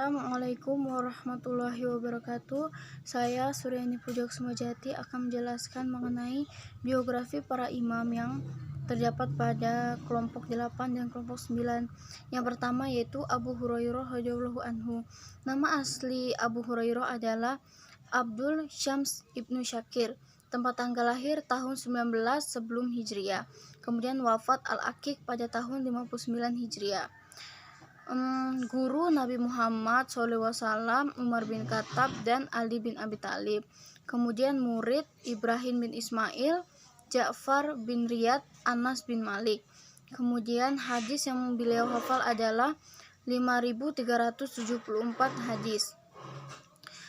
Assalamualaikum warahmatullahi wabarakatuh. Saya Suryani Pujak Sumajati akan menjelaskan mengenai biografi para imam yang terdapat pada kelompok 8 dan kelompok 9. Yang pertama yaitu Abu Hurairah radhiyallahu anhu. Nama asli Abu Hurairah adalah Abdul Syams ibnu Syakir. Tempat tanggal lahir tahun 19 sebelum Hijriah. Kemudian wafat Al-Aqiq pada tahun 59 Hijriah. Guru Nabi Muhammad SAW Umar bin Khattab dan Ali bin Abi Thalib. Kemudian murid Ibrahim bin Ismail, Ja'far bin Riyad, Anas bin Malik. Kemudian hadis yang beliau hafal adalah 5.374 hadis.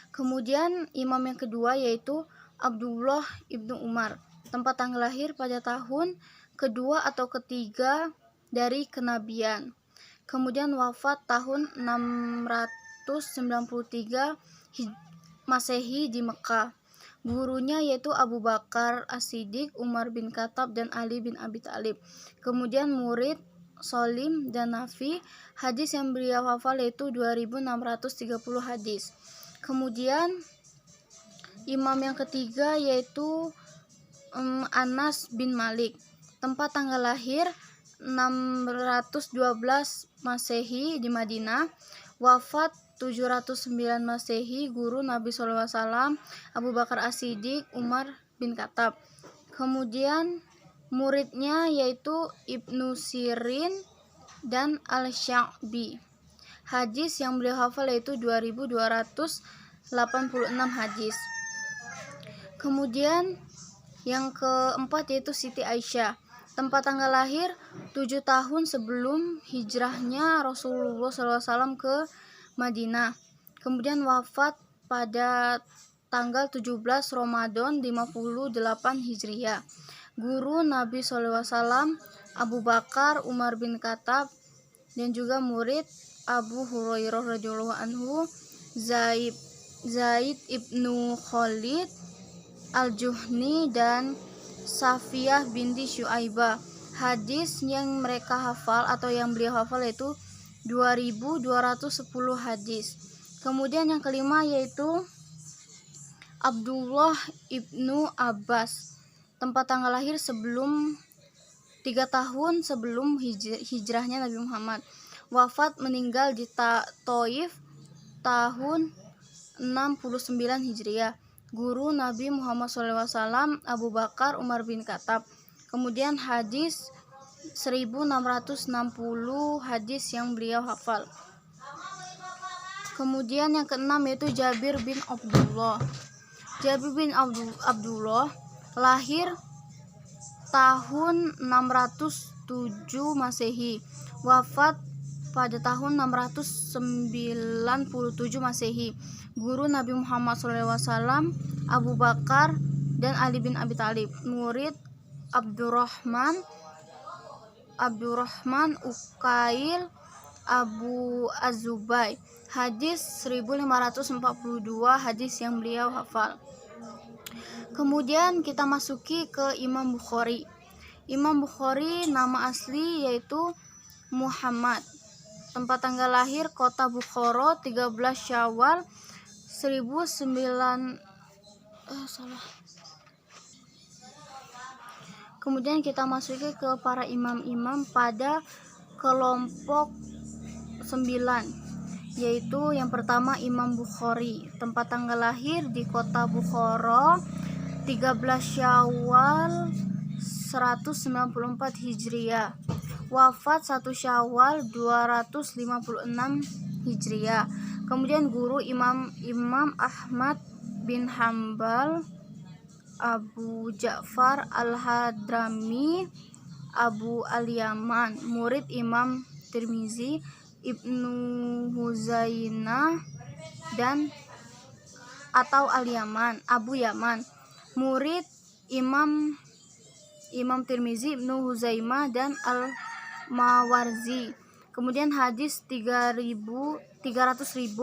Kemudian imam yang kedua yaitu Abdullah ibnu Umar. Tempat tanggal lahir pada tahun kedua atau ketiga dari kenabian. Kemudian wafat tahun 693 Masehi di Mekah. Gurunya yaitu Abu Bakar As-Siddiq, Umar bin Khattab, dan Ali bin Abi Thalib. Kemudian murid Salim dan Nafi. Hadis yang beliau hafal yaitu 2630 hadis. Kemudian imam yang ketiga yaitu Anas bin Malik. Tempat tanggal lahir 612 Masehi di Madinah. Wafat 709 Masehi. Guru Nabi SAW Abu Bakar As-Siddiq, Umar bin Khattab. Kemudian muridnya yaitu Ibnu Sirin dan Al-Sya'bi. Hadis yang beliau hafal yaitu 2286 hadis. Kemudian yang keempat yaitu Siti Aisyah. Tempat tanggal lahir 7 tahun sebelum hijrahnya Rasulullah SAW ke Madinah. Kemudian wafat pada tanggal 17 Ramadan 58 Hijriah. Guru Nabi SAW Abu Bakar, Umar bin Khattab, dan juga murid Abu Hurairah radhiyallahu anhu, Zaid ibnu Khalid Al-Juhni, dan Safiyah binti Syuaibah. Hadis yang mereka hafal atau yang beliau hafal yaitu 2210 hadis. Kemudian yang kelima yaitu Abdullah ibnu Abbas. Tempat tanggal lahir 3 tahun sebelum hijrahnya Nabi Muhammad. Wafat meninggal di Taif tahun 69 Hijriah. Guru Nabi Muhammad SAW Abu Bakar, Umar bin Khattab. Kemudian hadis 1660 hadis yang beliau hafal. Kemudian yang keenam yaitu Jabir bin Abdullah. Jabir bin Abdullah lahir tahun 607 Masehi. Wafat pada tahun 697 Masehi. Guru Nabi Muhammad SAW Abu Bakar dan Ali bin Abi Thalib. Murid Abdurrahman Ukail Abu Az-Zubai. Hadis 1542 hadis yang beliau hafal. Kemudian kita masuki ke Imam Bukhari. Imam Bukhari nama asli yaitu Muhammad. Tempat tanggal lahir kota Bukhara 13 Syawal 1900. Kemudian kita masuki ke para imam-imam pada kelompok 9, yaitu yang pertama Imam Bukhari. Tempat tanggal lahir di kota Bukhara 13 Syawal 194 Hijriah. Wafat 1 Syawal 256 Hijriah. Kemudian guru Imam Ahmad bin Hambal, Abu Ja'far Al-Hadrami, Abu Al-Yaman. Murid Imam Tirmizi, Ibnu Huzainah, dan atau Al-Yaman, Abu Yaman. Murid Imam Tirmizi, Ibnu Huzaimah, dan Al-Mawarzi. Kemudian hadis 300.000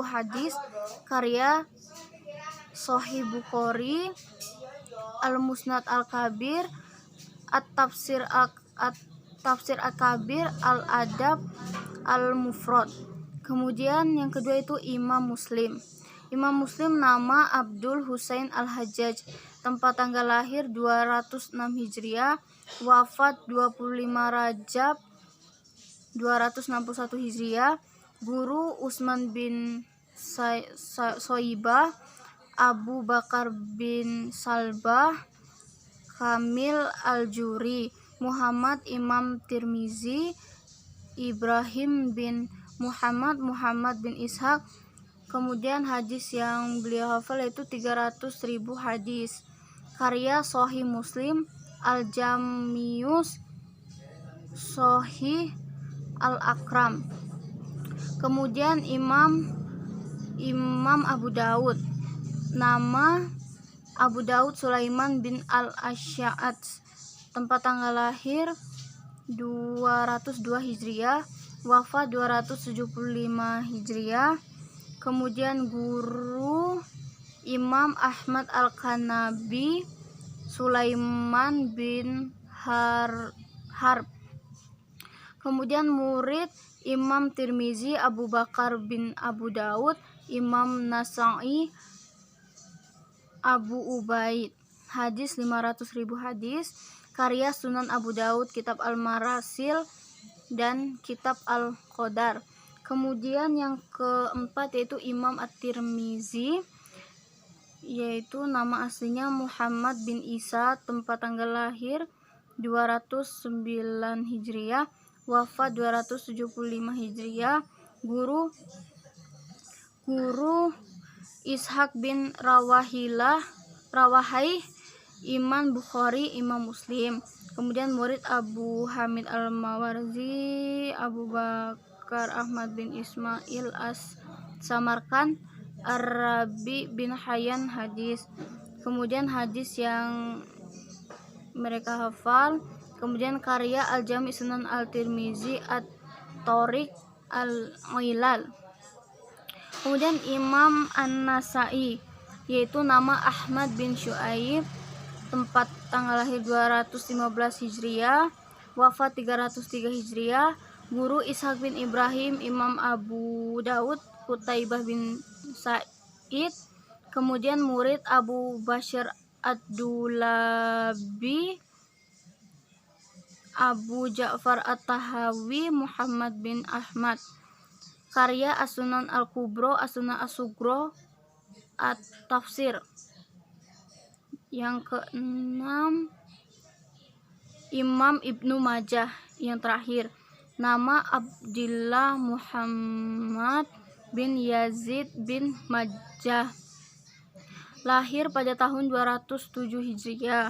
hadis karya Sahih Bukhari, Al-Musnad Al-Kabir, At-Tafsir Al-Kabir, Al-Adab Al-Mufrad. Kemudian yang kedua itu Imam Muslim. Imam Muslim nama Abdul Husain Al-Hajjaj. Tempat tanggal lahir 206 Hijriah, wafat 25 Rajab 261 Hijriah. Guru Utsman bin Soibah, Abu Bakar bin Salbah, Kamil Al-Juri, Muhammad Imam Tirmizi, Ibrahim bin Muhammad bin Ishaq. Kemudian hadis yang beliau hafal yaitu 300.000 hadis. Karya Sahih Muslim, Al-Jamius Sahih Al-Akram. Kemudian Imam Abu Daud, nama Abu Daud Sulaiman bin Al-Asy'ad. Tempat tanggal lahir 202 Hijriah, wafat 275 Hijriah. Kemudian guru Imam Ahmad Al-Kanabi, Sulaiman bin Harb. Kemudian murid Imam Tirmizi, Abu Bakar bin Abu Daud, Imam Nasa'i, Abu Ubaid. Hadis 500.000 hadis. Karya Sunan Abu Daud, Kitab Al-Marasil, dan Kitab Al-Qadar. Kemudian yang keempat yaitu Imam At-Tirmizi, yaitu nama aslinya Muhammad bin Isa. Tempat tanggal lahir 209 Hijriah, wafat 275 Hijriah. Guru Ishaq bin Rawahai, Imam Bukhari, Imam Muslim. Kemudian murid Abu Hamid Al-Mawardi, Abu Bakar Ahmad bin Ismail As-Samarkand, Ar-Rabi bin Hayyan hadis. Kemudian hadis yang mereka hafal. Kemudian karya Al-Jami' Sunan Al-Tirmizi, At-Thariq Al-Ilal. Kemudian Imam An-Nasa'i, yaitu nama Ahmad bin Syuaib. Tempat tanggal lahir 215 Hijriah, wafat 303 Hijriah. Guru Ishaq bin Ibrahim, Imam Abu Daud, Qutaibah bin Sa'id. Kemudian murid Abu Bakar Ad-Dulabi, Abu Ja'far At-Tahawi, Muhammad bin Ahmad. Karya As-Sunan Al-Kubro, As-Sunan As-Sugro, At-Tafsir. Yang keenam Imam Ibnu Majah. Yang terakhir nama Abdillah Muhammad bin Yazid bin Majah, lahir pada tahun 207 Hijriah.